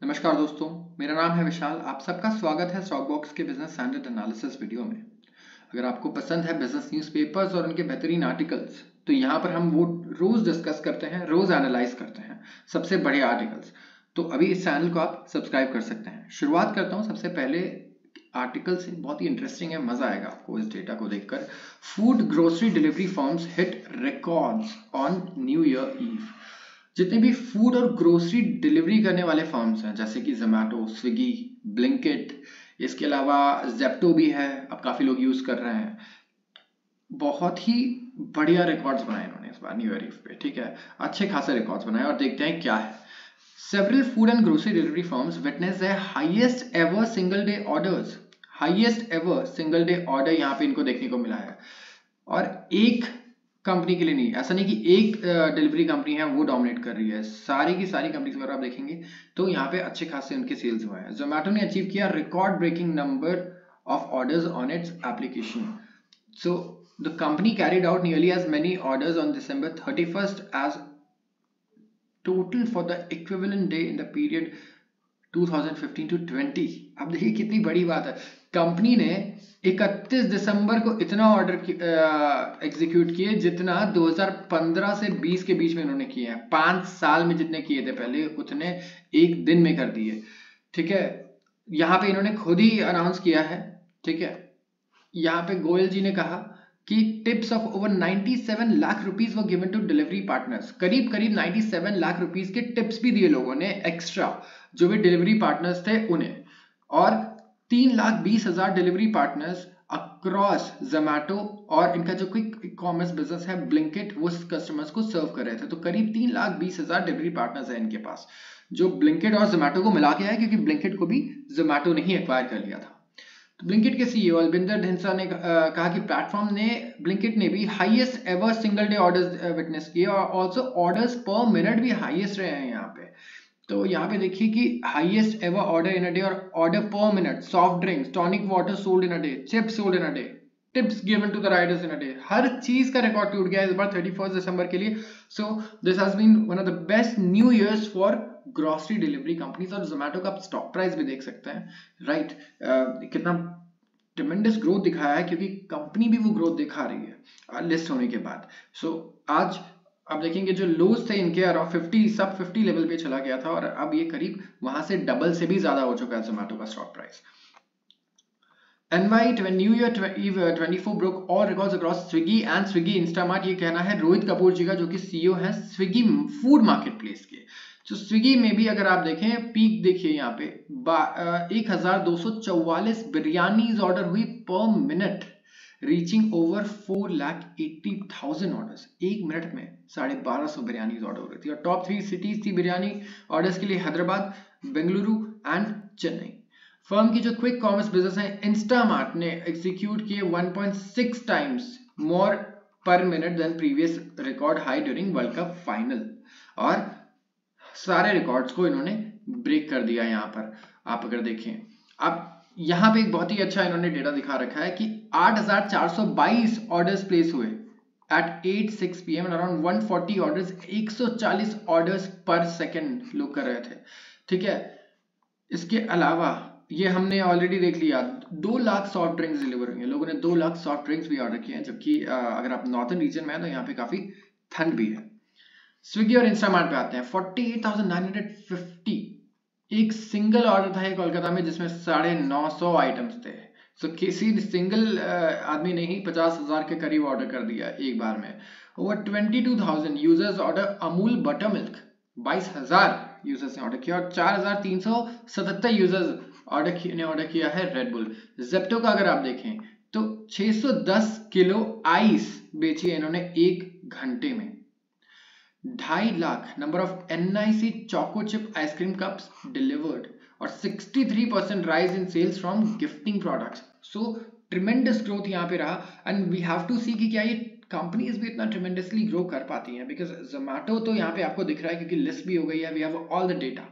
नमस्कार दोस्तों, मेरा नाम है विशाल। आप सबका स्वागत है स्टॉक बॉक्स के बिजनेस स्टैंडर्ड एनालिसिस वीडियो में। अगर आपको पसंद है बिजनेस न्यूज़पेपर्स और उनके बेहतरीन आर्टिकल्स, तो यहाँ पर हम वो रोज डिस्कस करते हैं, रोज एनालाइज करते हैं सबसे बड़े आर्टिकल्स। तो अभी इस चैनल को आप सब्सक्राइब कर सकते हैं। शुरुआत करता हूँ सबसे पहले आर्टिकल से, बहुत ही इंटरेस्टिंग है, मजा आएगा आपको इस डेटा को देखकर। Food grocery delivery firms hit records on new year eve. जितने भी फूड और ग्रोसरी डिलीवरी करने वाले फर्म्स हैं, जैसे कि जोमैटो, स्विगी, ब्लिंकिट, इसके अलावा जेप्टो भी है, अब काफी लोग यूज कर रहे हैं। बहुत ही बढ़िया रिकॉर्ड्स बनाए इन्होंने इस बार न्यू ईयर ईव पे। ठीक है, अच्छे खासे रिकॉर्ड्स बनाए और देखते हैं क्या है। Several food and grocery delivery firms witness the highest ever single day orders. Highest ever single day order यहाँ पे इनको देखने को मिला है। और एक कंपनी के लिए नहीं, ऐसा नहीं कि एक डिलीवरी कंपनी है वो डोमिनेट कर रही है, सारी की सारी कंपनीज अगर आप देखेंगे तो यहाँ पे अच्छे खासे उनके सेल्स हुए हैं। जोमैटो ने अचीव किया record breaking number of orders on its application. So the company carried out nearly as many orders on December 31st as total for the equivalent day in the period 2015 to 20। अब देखिए कितनी बड़ी बात है, company ने 31 दिसंबर को इतना order execute किए जितना 2015 से 20 के बीच में इन्होंने किए हैं। 5 साल में जितने किए थे पहले, उतने एक दिन में कर दिए। ठीक है, यहाँ पे इन्होंने खुद ही अनाउंस किया है। ठीक है, यहाँ पे गोयल जी ने कहा कि tips of over 97 lakh rupees वो गिवन टू डिलीवरी पार्टनर्स। करीब करीब 97 लाख रुपीस के टिप्स भी दिए लोगों ने एक्स्ट्रा, जो भी डिलीवरी पार्टनर्स थे उन्हें। और 3,20,000 डिलीवरी पार्टनर्स अक्रॉस जोमैटो और इनका जो क्विक कॉमर्स बिजनेस है ब्लिंकिट, वो कस्टमर्स को सर्व कर रहे थे। तो करीब 3,20,000 डिलीवरी पार्टनर्स है इनके पास, जो ब्लिंकिट और जोमैटो को मिला के है, क्योंकि ब्लिंकिट को भी जोमैटो ने ही एक्वायर कर लिया था। तो ब्लिंकिट के सीईओ अलबिंदर ढिंसा ने कहा कि प्लेटफॉर्म ने, ब्लिंकिट ने भी highest ever single day orders witness किए और ऑल्सो ऑर्डर्स पर मिनट भी हाईएस्ट रहे हैं यहाँ पे। तो यहाँ पे देखिए कि highest ever order in a day और order per minute, soft drinks, tonic water sold in a day, chips sold in a day, tips given to the riders in a day. हर चीज का रिकॉर्ड टूट गया इस बार 31 दिसंबर के लिए। So this has been one of the best new years for grocery delivery companies. और जोमैटो का स्टॉक प्राइस भी देख सकते हैं, राइट, कितना ट्रेमेंडस ग्रोथ दिखाया है, क्योंकि कंपनी भी वो ग्रोथ दिखा रही है लिस्ट होने के बाद। सो आज अब देखेंगे जो लोज थे इनके अराउंड 50, सब 50 लेवल पे चला गया था, और अब ये करीब वहां से डबल से भी ज्यादा हो चुका है जोमैटो का stock price. NY new year eve 24 broke all records across Swiggy and Swiggy Instamart. ये कहना है रोहित कपूर जी का, जो कि सीईओ है स्विगी फूड मार्केट प्लेस के। तो स्विगी में भी अगर आप देखें, पीक देखिए यहाँ पे 1244 बिरयानीज ऑर्डर हुई पर मिनट, रीचिंग ओवर 4,80,000 ऑर्डर्स। एक मिनट में 1250 बिरयानीज ऑर्डर हो रही थी। और टॉप 3 सिटीज थी बिरयानी ऑर्डर्स के लिए, हैदराबाद, बेंगलुरु एंड चेन्नई। फर्म की जो क्विक कॉमर्स बिजनेस है इंस्टामार्ट ने एग्जीक्यूट किए 1.6 times more per minute than previous record high during world cup final. और सारे रिकॉर्ड्स को इन्होंने ब्रेक कर दिया। यहाँ पर आप अगर देखें, अब यहाँ पे एक बहुत ही अच्छा इन्होंने डेटा दिखा रखा है कि 8,422 ऑर्डर्स प्लेस हुए at 8:06 PM, around 140 orders, 140 orders per second लोग कर रहे थे। ठीक है, इसके अलावा ये हमने ऑलरेडी देख लिया, 2 लाख सॉफ्ट ड्रिंक्स डिलीवर हुए हैं। लोगों ने 2 लाख सॉफ्ट ड्रिंक्स भी ऑर्डर किए हैं, जबकि अगर आप नॉर्थन रीजन में है तो यहाँ पे काफी ठंड भी है। स्विगी और इंस्टामार्ट पे आते हैं, 48,950 एक सिंगल ऑर्डर था ये कोलकाता में, जिसमें 950 आइटम्स थे। सो किसी सिंगल आदमी ने ही 50,000 के करीब ऑर्डर कर दिया एक बार में। Over 22,000 users order Amul butter milk, 22,000 users ने ऑर्डर किया, और 4,377 यूजर्स ऑर्डर किया है रेड बुल। जेप्टो का अगर आप देखें तो 610 किलो आइस बेची है इन्होंने एक घंटे में। 2.5 lakh number of NIC choco chip ice cream cups delivered, और 63% rise in sales from gifting products. So tremendous growth यहाँ पे रहा, and we have to see कि क्या ये कंपनीज भी इतना ट्रिमेंडसली ग्रो कर पाती हैं। बिकॉज जोमैटो तो यहाँ पे आपको दिख रहा है, क्योंकि लिस्ट भी हो गई है, we have all the data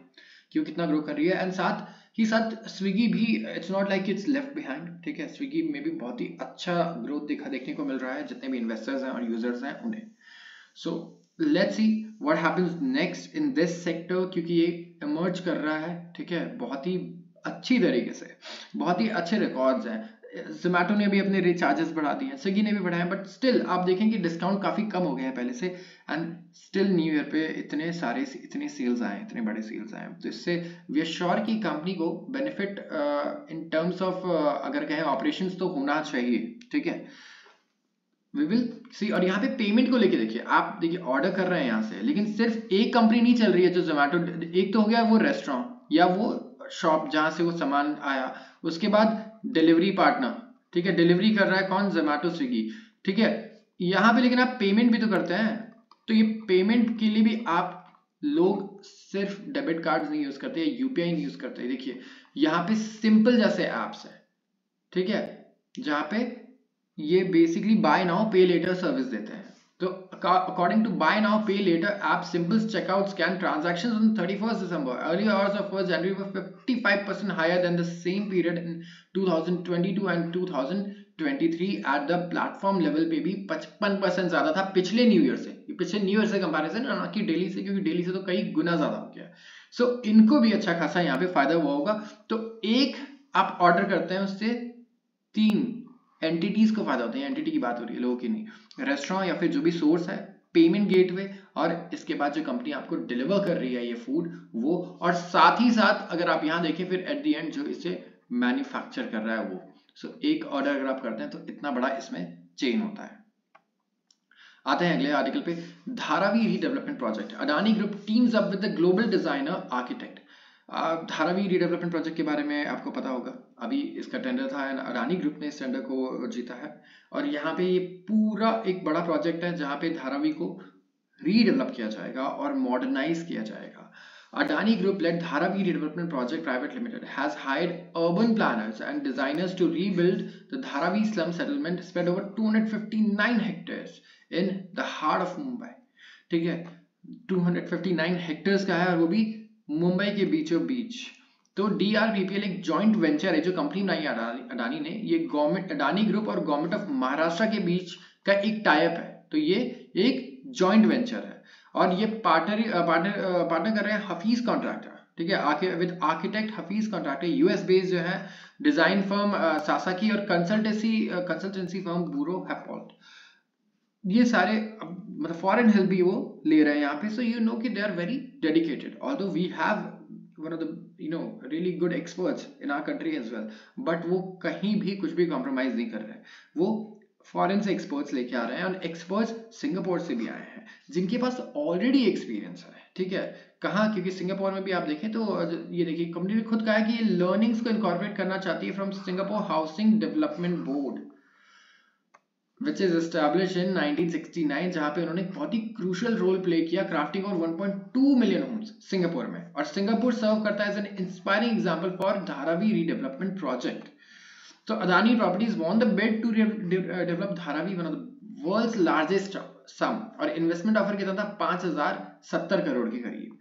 कि वो कितना ग्रो कर रही है। एंड साथ ही साथ स्विगी भी, it's not like it's left behind. ठीक है, स्विगी में भी बहुत ही अच्छा ग्रोथ देखने को मिल रहा है, जितने भी इन्वेस्टर्स हैं और यूजर्स हैं उन्हें। सो let's see what happens next in this sector, क्योंकि ये इमर्ज कर रहा है, ठीक है, बहुत ही अच्छी तरीके से, बहुत ही अच्छे रिकॉर्ड्स हैं। जोमेटो ने भी अपने रिचार्जेस बढ़ा दिए हैं, स्विगी ने भी बढ़ाए, बट स्टिल आप देखें कि डिस्काउंट काफ़ी कम हो गए हैं पहले से, एंड स्टिल न्यू ईयर पे इतने सेल्स आए, इतने बड़े सेल्स आए, तो इससे वी आर श्योर कि कंपनी को बेनिफिट इन टर्म्स ऑफ अगर कहें ऑपरेशंस तो होना चाहिए, ठीक है। We will see. और यहाँ पे पेमेंट को लेके देखिए, आप देखिए ऑर्डर कर रहे हैं यहाँ से, लेकिन सिर्फ एक कंपनी नहीं चल रही है जो जोमेटो, एक तो हो गया वो रेस्टोरेंट या वो शॉप जहाँ से वो सामान आया, उसके बाद डिलीवरी पार्टनर, ठीक है, डिलीवरी कर रहा है कौन, जोमेटो स्विगी, ठीक है। यहाँ पे लेकिन आप पेमेंट भी तो करते हैं, तो ये पेमेंट के लिए भी आप लोग सिर्फ डेबिट कार्ड नहीं यूज करते, यूपीआई नहीं यूज करते। देखिए यहाँ पे सिंपल जैसे एप्स है, ठीक है, जहाँ पे ये basically buy now pay later service देते हैं। तो according to buy now pay later app, simple checkout scan transactions on 31st December, early hours of 1st January were 55% higher than the same period in 2022 and 2023 at the platform level पे भी 55% ज्यादा था पिछले new year से, पिछले new year से comparison, ना कि डेली से, क्योंकि डेली से तो कई गुना ज्यादा हो गया। सो इनको भी अच्छा खासा यहाँ पे फायदा हुआ होगा। तो एक आप ऑर्डर करते हैं, उससे 3 एंटिटीज को फायदा होता है, एंटिटी की बात हो रही है, लोगों की नहीं, रेस्टोरेंट या फिर जो भी सोर्स है, पेमेंट गेटवे, और इसके बाद जो कंपनी आपको डिलीवर कर रही है ये फूड वो, और साथ ही साथ अगर आप यहाँ देखें फिर एट द एंड जो इसे मैन्युफैक्चर कर रहा है वो। सो एक ऑर्डर अगर आप करते हैं तो इतना बड़ा इसमें चेन होता है। आते हैं अगले आर्टिकल पे, Dharavi redevelopment project, Adani group teams up with the global designer architect. Dharavi redevelopment project के बारे में आपको पता होगा, अभी इसका टेंडर था, अडानी ग्रुप ने इस टेंडर को जीता है, और यहाँ पे ये पूरा एक बड़ा प्रोजेक्ट है जहाँ पे धारावी को रीडेवलप किया जाएगा और मॉडर्नाइज किया जाएगा। Adani Group led Dharavi Redevelopment Project Private Limited has hired urban planners and designers to rebuild the Dharavi slum settlement spread over 259 hectares in the heart of Mumbai, ठीक है, 259 हेक्टेयर्स का है, और वो भी मुंबई के बीचों बीच। तो DRPPL एक जॉइंट वेंचर है जो कंपनी बनाई अडानी ने, ये गवर्नमेंट, अडानी ग्रुप और गवर्नमेंट ऑफ महाराष्ट्र के बीच का एक टाइप है, तो ये एक जॉइंट वेंचर है, और ये पार्टनर कर रहे हैं हफीज कॉन्ट्रैक्टर, ठीक है, with architect Hafeez contractor, US based जो है डिजाइन फर्म सासाकी, और कंसल्टेंसी फर्म बुरो हैपोल्ट। ये सारे मतलब फॉरेन हेल्प भी वो ले रहे हैं यहाँ पे। सो यू नो कि they are very dedicated, although we have one of the really good experts in our country as well, but वो कहीं भी कुछ भी कॉम्प्रोमाइज नहीं कर रहे हैं, वो फॉरेन से एक्सपर्ट्स लेके आ रहे हैं, और एक्सपर्ट्स सिंगापुर से भी आए हैं जिनके पास ऑलरेडी एक्सपीरियंस है, ठीक है। कहाँ, क्योंकि सिंगापुर में भी आप देखें तो ये देखिए कंपनी ने खुद कहा है कि ये लर्निंग्स को इनकॉर्पोरेट करना चाहती है from Singapore housing development board which is established in 1969, जहां पे उन्होंने बहुत ही क्रूशियल रोल प्ले किया क्राफ्टिंग और 1.2 मिलियन होम्स सिंगापुर में, और सिंगापुर सर्व करता है as an inspiring example for Dharavi redevelopment project. तो Adani properties won the bid to develop Dharavi, one of the world's largest sum, और इन्वेस्टमेंट ऑफर किया था 5070 करोड़ के करीब।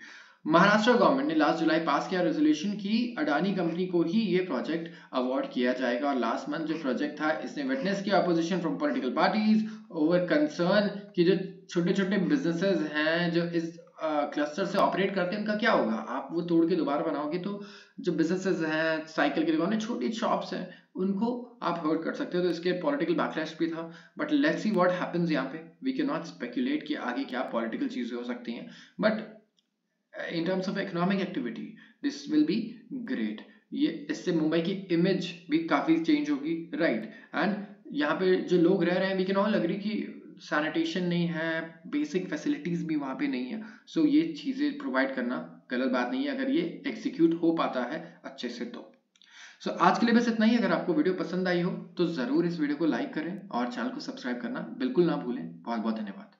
महाराष्ट्र गवर्नमेंट ने लास्ट जुलाई पास किया रेजोल्यूशन की अडानी कंपनी को ही ये प्रोजेक्ट अवार्ड किया जाएगा, और लास्ट मंथ जो प्रोजेक्ट था इसने विटनेस किया opposition from political parties over concern कि जो छोटे छोटे बिजनेसेस हैं जो इस क्लस्टर से ऑपरेट करते हैं उनका क्या होगा, आप वो तोड़ के दोबारा बनाओगे तो जो बिजनेसेस हैं, साइकिल की दुकानें, छोटी शॉप्स हैं, उनको आप हर्ट कर सकते हो। तो इसके पॉलिटिकल बैकलैश भी था, but let's see what happens. यहाँ पे वी कैन नॉट स्पेकुलेट कि आगे क्या पॉलिटिकल चीजें हो सकती हैं, but in terms of economic activity this will be great। ये इससे मुंबई की इमेज भी काफी चेंज होगी, राइट। एंड यहाँ पे जो लोग रह रहे हैं वी कैन ऑल अग्री कि सैनिटेशन नहीं है, बेसिक फैसिलिटीज भी वहाँ पे नहीं है, सो ये चीजें प्रोवाइड करना गलत बात नहीं है अगर ये एग्जीक्यूट हो पाता है अच्छे से तो। सो आज के लिए बस इतना ही। अगर आपको वीडियो पसंद आई हो तो जरूर इस वीडियो को लाइक करें और चैनल को सब्सक्राइब करना बिल्कुल ना भूलें। बहुत बहुत धन्यवाद।